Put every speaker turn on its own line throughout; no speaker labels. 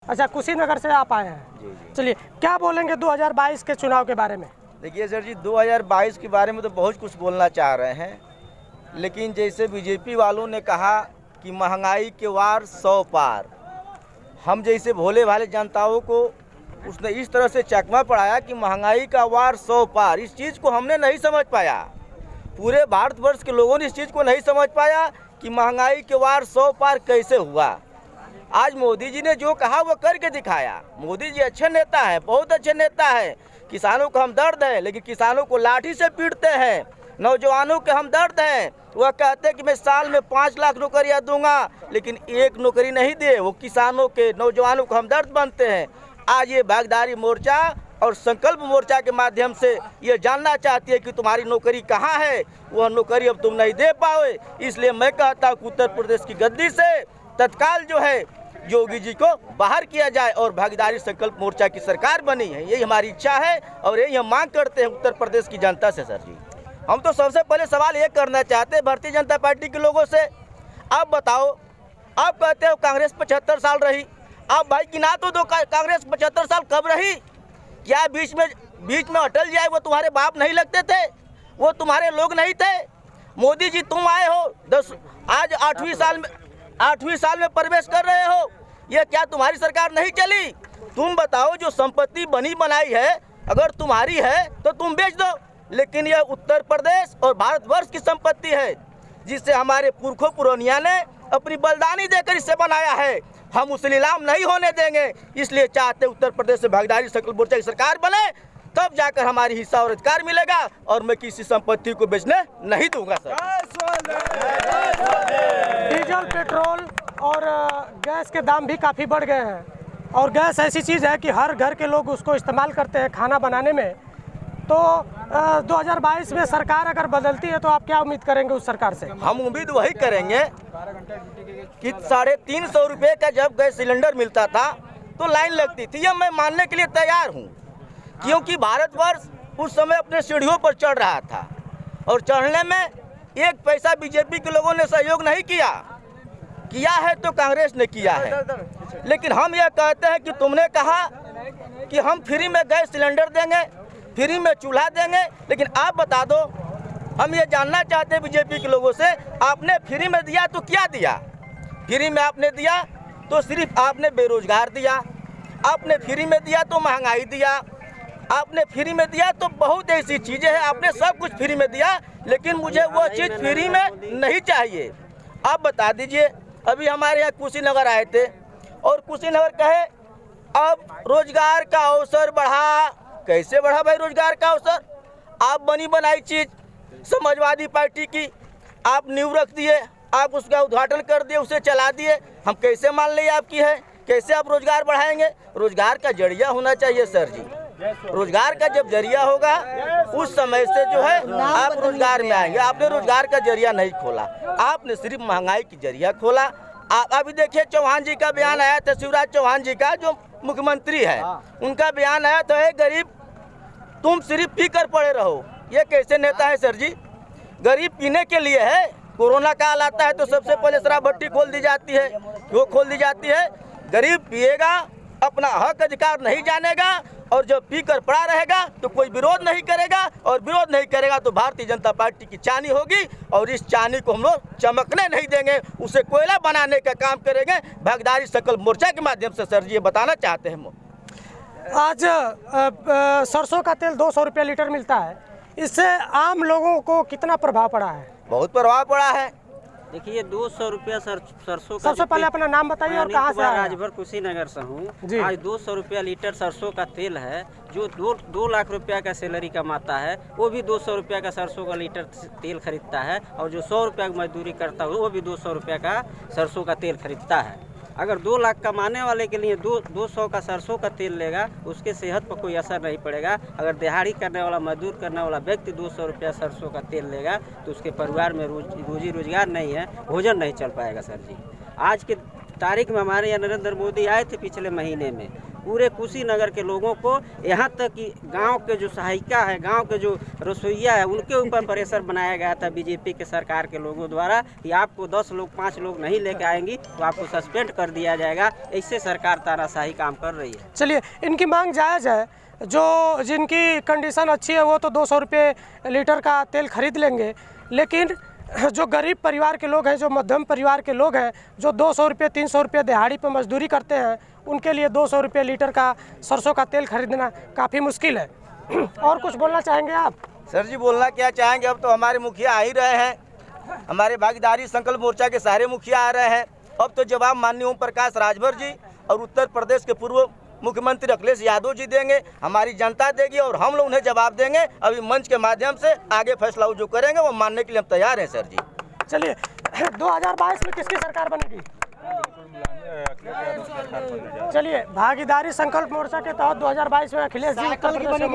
अच्छा, कुशीनगर से आप आए हैं।
जी जी।
चलिए, क्या बोलेंगे 2022 के चुनाव के बारे में?
देखिए सर जी, 2022 के बारे में तो बहुत कुछ बोलना चाह रहे हैं, लेकिन जैसे बीजेपी वालों ने कहा कि महंगाई के वार 100 पार, हम जैसे भोले भाले जनताओं को उसने इस तरह से चकमा पढ़ाया कि महंगाई का वार 100 पार। इस चीज़ को हमने नहीं समझ पाया, पूरे भारतवर्ष के लोगों ने इस चीज़ को नहीं समझ पाया कि महंगाई के वार 100 पार कैसे हुआ। आज मोदी जी ने जो कहा वो करके दिखाया। मोदी जी अच्छे नेता हैं, बहुत अच्छे नेता हैं। किसानों का हमदर्द है, लेकिन किसानों को लाठी से पीटते हैं। नौजवानों के हमदर्द हैं, वह कहते हैं कि मैं साल में 5 लाख नौकरियां दूंगा, लेकिन एक नौकरी नहीं दे। वो किसानों के, नौजवानों को हमदर्द बनते हैं। आज ये भागीदारी मोर्चा और संकल्प मोर्चा के माध्यम से ये जानना चाहती है कि तुम्हारी नौकरी कहाँ है। वह नौकरी अब तुम नहीं दे पाओगे। इसलिए मैं कहता हूँ कि उत्तर प्रदेश की गद्दी से तत्काल जो है योगी जी को बाहर किया जाए और भागीदारी संकल्प मोर्चा की सरकार बनी है। यही हमारी इच्छा है और यही हम मांग करते हैं उत्तर प्रदेश की जनता से। सर जी, हम तो सबसे पहले सवाल ये करना चाहते हैं भारतीय जनता पार्टी के लोगों से, आप बताओ, आप कहते हो कांग्रेस 75 साल रही, आप भाई गिना तो दो कांग्रेस 75 साल कब रही? क्या बीच में अटल जाए वो तुम्हारे बाप नहीं लगते थे? वो तुम्हारे लोग नहीं थे? मोदी जी तुम आए हो आज 8वीं साल में प्रवेश कर रहे हो, ये क्या तुम्हारी सरकार नहीं चली? तुम बताओ, जो संपत्ति बनी बनाई है अगर तुम्हारी है तो तुम बेच दो, लेकिन यह उत्तर प्रदेश और भारतवर्ष की संपत्ति है जिसे हमारे पुरखों पुरानिया ने अपनी बलिदानी देकर इसे बनाया है। हम उसे नीलाम नहीं होने देंगे। इसलिए चाहते उत्तर प्रदेश से भागीदारी संकल्प मोर्चा की सरकार बने, तब जाकर हमारी हिस्सा और अधिकार मिलेगा और मैं किसी संपत्ति को बेचने नहीं दूंगा। सर,
डीजल, पेट्रोल और गैस के दाम भी काफ़ी बढ़ गए हैं, और गैस ऐसी चीज़ है कि हर घर के लोग उसको इस्तेमाल करते हैं खाना बनाने में। तो 2022 में सरकार अगर बदलती है तो आप क्या उम्मीद करेंगे उस सरकार से?
हम उम्मीद वही करेंगे कि 350 रुपये का जब गैस सिलेंडर मिलता था तो लाइन लगती थी। यह मैं मानने के लिए तैयार हूँ, क्योंकि भारतवर्ष उस समय अपने सीढ़ियों पर चढ़ रहा था और चढ़ने में एक पैसा बीजेपी के लोगों ने सहयोग नहीं किया है तो कांग्रेस ने किया है। लेकिन हम यह कहते हैं कि तुमने कहा कि हम फ्री में गैस सिलेंडर देंगे, फ्री में चूल्हा देंगे, लेकिन आप बता दो, हम ये जानना चाहते हैं बीजेपी के लोगों से, आपने फ्री में दिया तो क्या दिया? फ्री में आपने दिया तो सिर्फ आपने बेरोजगार दिया, आपने फ्री में दिया तो महंगाई दिया, आपने फ्री में दिया तो बहुत ऐसी चीज़ें हैं, आपने सब कुछ फ्री में दिया, लेकिन मुझे वो चीज़ फ्री में नहीं चाहिए। आप बता दीजिए, अभी हमारे यहाँ कुशीनगर आए थे और कुशीनगर कहे अब रोजगार का अवसर बढ़ा। कैसे बढ़ा भाई रोजगार का अवसर? आप बनी बनाई चीज़ समाजवादी पार्टी की आप नींव रख दिए, आप उसका उद्घाटन कर दिए, उसे चला दिए। हम कैसे मान लें आपकी है? कैसे आप रोजगार बढ़ाएंगे? रोजगार का जरिया होना चाहिए सर जी। रोजगार का जब जरिया होगा उस समय से जो है आप रोजगार में आएंगे। आपने रोजगार का जरिया नहीं खोला, आपने सिर्फ महंगाई की जरिया खोला। आप अभी देखिए, चौहान जी का बयान आया था, शिवराज चौहान जी का जो मुख्यमंत्री है, उनका बयान आया तो है गरीब तुम सिर्फ पी कर पड़े रहो। ये कैसे नेता है सर जी? गरीब पीने के लिए है। कोरोना काल आता है तो सबसे पहले शराब भट्टी खोल दी जाती है। क्यों खोल दी जाती है? गरीब पिएगा, अपना हक अधिकार नहीं जानेगा, और जब पी कर पड़ा रहेगा तो कोई विरोध नहीं करेगा, और विरोध नहीं करेगा तो भारतीय जनता पार्टी की चानी होगी, और इस चानी को हम लोग चमकने नहीं देंगे, उसे कोयला बनाने का काम करेंगे भागीदारी संकल्प मोर्चा के माध्यम से। सर जी, ये बताना चाहते हैं।
आज सरसों का तेल 200 रुपये लीटर मिलता है, इससे आम लोगों को कितना प्रभाव पड़ा है?
बहुत प्रभाव पड़ा है।
देखिए, 200 रुपया सरसों का।
सबसे पहले अपना नाम बताइए और कहाँ से?
राजभर कुशीनगर से हूँ। आज 200 रुपया लीटर सरसों का तेल है। जो 2 लाख रुपया का सैलरी कमाता है वो भी 200 रुपया का सरसों का लीटर तेल खरीदता है, और जो 100 रुपया की मजदूरी करता है वो भी 200 रुपया का सरसों का तेल खरीदता है। अगर 2 लाख कमाने वाले के लिए 200 का सरसों का तेल लेगा, उसके सेहत पर कोई असर नहीं पड़ेगा। अगर दिहाड़ी करने वाला, मजदूर करने वाला व्यक्ति 200 रुपया सरसों का तेल लेगा तो उसके परिवार में रोजी रोजगार नहीं है, भोजन नहीं चल पाएगा। सर जी, आज के तारीख में हमारे यहाँ नरेंद्र मोदी आए थे पिछले महीने में, पूरे कुशीनगर के लोगों को, यहाँ तक कि गांव के जो सहायिका है, गांव के जो रसोइया है, उनके ऊपर प्रेशर बनाया गया था बीजेपी के सरकार के लोगों द्वारा कि आपको 10 लोग 5 लोग नहीं लेके आएंगी तो आपको सस्पेंड कर दिया जाएगा। इससे सरकार तानाशाही काम कर रही है।
चलिए, इनकी मांग जायज़ है। जो जिनकी कंडीशन अच्छी है वो तो 200 रुपये लीटर का तेल खरीद लेंगे, लेकिन जो गरीब परिवार के लोग हैं, जो मध्यम परिवार के लोग हैं, जो 200 रुपये 300 रुपये दिहाड़ी पर मजदूरी करते हैं, उनके लिए 200 रुपये लीटर का सरसों का तेल खरीदना काफ़ी मुश्किल है। और कुछ बोलना चाहेंगे आप?
सर जी, बोलना क्या चाहेंगे, अब तो हमारे मुखिया आ ही रहे हैं, हमारे भागीदारी संकल्प मोर्चा के सारे मुखिया आ रहे हैं। अब तो जवाब माननीय ओम प्रकाश राजभर जी और उत्तर प्रदेश के पूर्व मुख्यमंत्री अखिलेश यादव जी देंगे, हमारी जनता देगी और हम लोग उन्हें जवाब देंगे। अभी मंच के माध्यम से आगे फैसला जो करेंगे वो मानने के लिए हम तैयार हैं सर जी।
चलिए, 2022 में किसकी सरकार बनेगी? चलिए, भागीदारी संकल्प मोर्चा के तहत 2022 में अखिलेश जी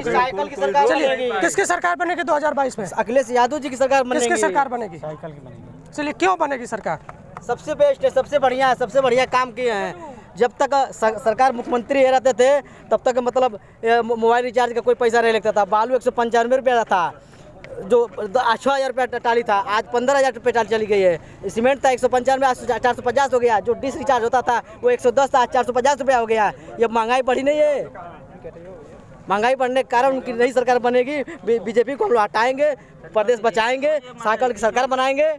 साइकिल की सरकार
चलिए, किसकी सरकार बनेगी 2022 में?
अखिलेश यादव जी की सरकार बनेगी।
किसकी सरकार बनेगी? साइकिल की बनेगी। चलिए, क्यों बनेगी सरकार?
सबसे बेस्ट है, सबसे बढ़िया है, सबसे बढ़िया काम किए हैं। जब तक सरकार मुख्यमंत्री रहते थे तब तक मतलब मोबाइल रिचार्ज का कोई पैसा नहीं लगता था। बालू 195 रुपया था, जो 6,000 रुपया टाली था, आज 15,000 रुपये टाली चली गई है। सीमेंट था 195, आज 450 हो गया। जो डिश रिचार्ज होता था वो 110 था, आज 450 रुपया हो गया। ये महंगाई बढ़ी नहीं है? महंगाई बढ़ने के कारण उनकी नई सरकार बनेगी। बीजेपी को हम लोग हटाएंगे, प्रदेश बचाएंगे, साइकिल की सरकार बनाएंगे।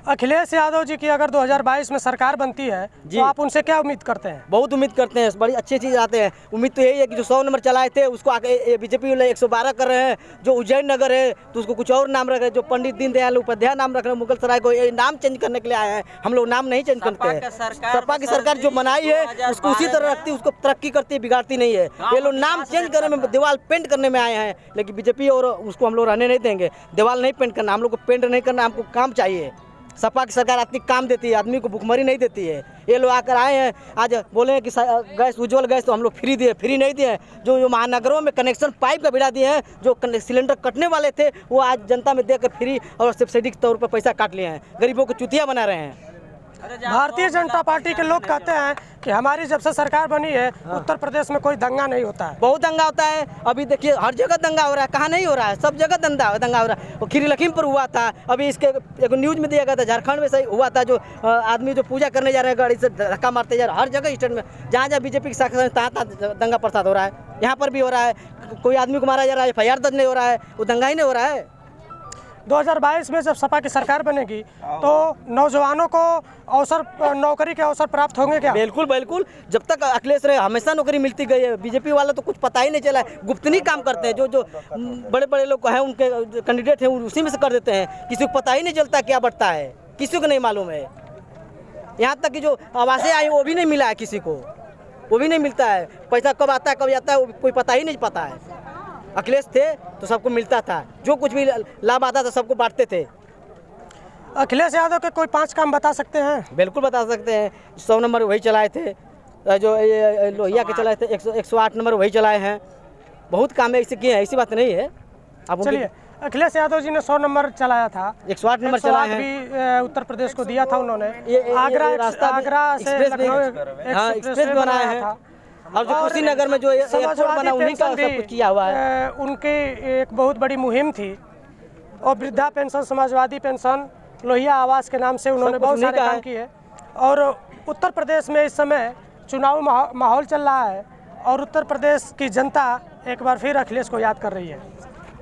अखिलेश यादव जी की अगर 2022 में सरकार बनती है तो आप उनसे क्या उम्मीद करते हैं?
बहुत उम्मीद करते हैं, बड़ी अच्छी चीज़ आते हैं। उम्मीद तो यही है कि जो 100 नंबर चलाए थे उसको आगे बीजेपी वाले 112 कर रहे हैं। जो उज्जैन नगर है तो उसको कुछ और नाम रख रहे हैं। जो पंडित दीनदयाल उपाध्याय नाम रख रहे हैं, मुगल सराय को ये नाम चेंज करने के लिए आए हैं। हम लोग नाम नहीं चेंज करते हैं। सपा की सरकार जो बनाई है उसको उसी तरह रखती है, उसको तरक्की करती है, बिगाड़ती नहीं है। ये लोग नाम चेंज करने में, दीवार पेंट करने में आए हैं, लेकिन बीजेपी और उसको हम लोग रहने नहीं देंगे। दीवार नहीं पेंट करना, हम लोग को पेंट नहीं करना, हमको काम चाहिए। सपा की सरकार आदमी काम देती है, आदमी को भुखमरी नहीं देती है। ये लोग आकर आए हैं, आज बोले हैं कि गैस उज्ज्वल गैस तो हम लोग फ्री दिए, फ्री नहीं दिए। जो महानगरों में कनेक्शन पाइप का बिड़ा दिए हैं, जो सिलेंडर कटने वाले थे वो आज जनता में देकर फ्री और सब्सिडी के तौर पर पैसा काट लिए हैं। गरीबों को चुतिया बना रहे हैं।
भारतीय जनता पार्टी के लोग कहते हैं कि हमारी जब से सरकार बनी है उत्तर प्रदेश में कोई दंगा नहीं होता है।
बहुत दंगा होता है। अभी देखिए हर जगह दंगा हो रहा है, कहाँ नहीं हो रहा है? सब जगह दंगा हो रहा है। वो खीरी लखीमपुर हुआ था, अभी इसके एक न्यूज में दिया गया था, झारखंड में सही हुआ था। जो आदमी जो पूजा करने जा रहे हैं गाड़ी से धक्का मारते जा रहे हैं। हर जगह स्टेट में जहाँ जहाँ बीजेपी की शाखा तहाँ दंगा प्रसाद हो रहा है। यहाँ पर भी हो रहा है, कोई आदमी को मारा जा रहा है, FIR दर्ज नहीं हो रहा है, वो दंगा ही नहीं हो रहा है।
2022 में जब सपा की सरकार बनेगी तो नौजवानों को नौकरी के अवसर प्राप्त होंगे क्या?
बिल्कुल बिल्कुल। जब तक अखिलेश रहे हमेशा नौकरी मिलती गई है। बीजेपी वाला तो कुछ पता ही नहीं चला है, गुप्तनी काम करते हैं। जो बड़े बड़े लोग हैं, उनके कैंडिडेट हैं, उसी में से कर देते हैं। किसी को पता ही नहीं चलता क्या बढ़ता है, किसी को नहीं मालूम है। यहाँ तक कि जो आवासें आई वो भी नहीं मिला है किसी को, वो भी नहीं मिलता है। पैसा कब आता है कब जाता है कोई पता ही नहीं पता है। अखिलेश थे तो सबको मिलता था, जो कुछ भी लाभ आता था सबको बांटते थे।
अखिलेश यादव के कोई 5 काम बता सकते हैं?
बिल्कुल बता सकते हैं। 100 नंबर वही चलाए थे, जो लोहिया के चलाए थे 108 नंबर वही चलाए हैं। बहुत काम ऐसे किए हैं, ऐसी बात नहीं है। अब
चलिए, अखिलेश यादव जी ने 100 नंबर चलाया था,
108 नंबर चलाए हैं।
भी उत्तर प्रदेश को दिया था उन्होंने।
आगरा
से लखनऊ
एक्सप्रेस बनाया है। और जो कुशीनगर में जो एयरपोर्ट बना उन्हीं का सब कुछ किया हुआ है।
उनकी एक बहुत बड़ी मुहिम थी और वृद्धा पेंशन, समाजवादी पेंशन, लोहिया आवास के नाम से उन्होंने बहुत सारे काम किए। और उत्तर प्रदेश में इस समय चुनाव माहौल चल रहा है और उत्तर प्रदेश की जनता एक बार फिर अखिलेश को याद कर रही है।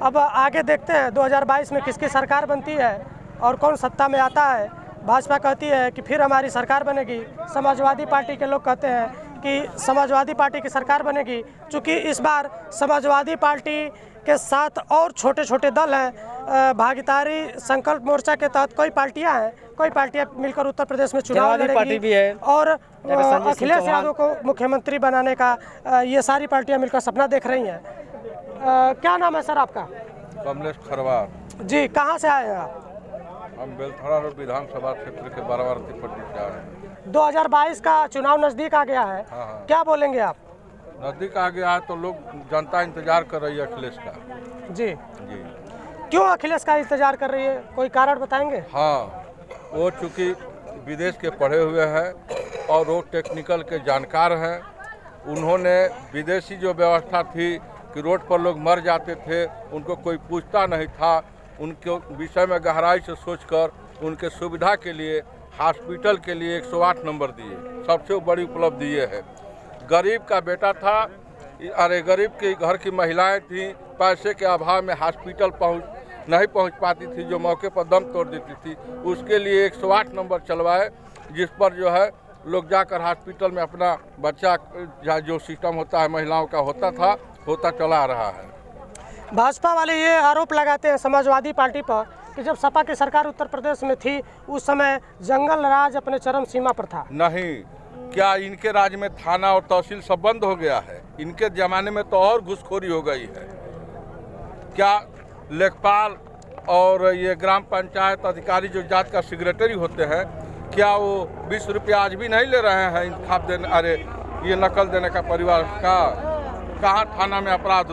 अब आगे देखते हैं 2022 में किसकी सरकार बनती है और कौन सत्ता में आता है। भाजपा कहती है कि फिर हमारी सरकार बनेगी, समाजवादी पार्टी के लोग कहते हैं कि समाजवादी पार्टी की सरकार बनेगी। चूँकि इस बार समाजवादी पार्टी के साथ और छोटे छोटे दल हैं, भागीदारी संकल्प मोर्चा के तहत कई पार्टियां हैं, कई पार्टियां मिलकर उत्तर प्रदेश में चुनाव लड़ेगी
भी है।
और अखिलेश यादव को मुख्यमंत्री बनाने का ये सारी पार्टियां मिलकर सपना देख रही हैं। क्या नाम है सर आपका?
कमलेश खरवार
जी, कहाँ से आए हैं आप?
हम बेलथरा रोड विधानसभा क्षेत्र के बारावती पट्टी से आ रहे हैं।
2022 का चुनाव नज़दीक आ गया है,
हाँ।
क्या बोलेंगे आप?
नज़दीक आ गया है तो लोग जनता इंतजार कर रही है अखिलेश का।
जी,
जी
क्यों अखिलेश का इंतजार कर रही है, कोई कारण बताएंगे?
हाँ, वो चूँकि विदेश के पढ़े हुए हैं और वो टेक्निकल के जानकार हैं। उन्होंने विदेशी जो व्यवस्था थी कि रोड पर लोग मर जाते थे, उनको कोई पूछता नहीं था, उनके विषय में गहराई से सोचकर उनके सुविधा के लिए हॉस्पिटल के लिए 108 नंबर दिए। सबसे बड़ी उपलब्धि ये है। गरीब का बेटा था, अरे गरीब के घर की महिलाएं थीं, पैसे के अभाव में हॉस्पिटल नहीं पहुंच पाती थी, जो मौके पर दम तोड़ देती थी, उसके लिए 108 नंबर चलवाए, जिस पर जो है लोग जाकर हॉस्पिटल में अपना बच्चा जो सिस्टम होता है महिलाओं का होता चला रहा है।
भाजपा वाले ये आरोप लगाते हैं समाजवादी पार्टी पर कि जब सपा की सरकार उत्तर प्रदेश में थी उस समय जंगल राज अपने चरम सीमा पर था।
नहीं, क्या इनके राज्य में थाना और तहसील सब बंद हो गया है? इनके ज़माने में तो और घुसखोरी हो गई है। क्या लेखपाल और ये ग्राम पंचायत अधिकारी जो जात का सेक्रेटरी होते हैं, क्या वो 20 रुपया आज भी नहीं ले रहे हैं इंतखाब देने, अरे ये नकल देने का परिवार का? कहाँ थाना में अपराध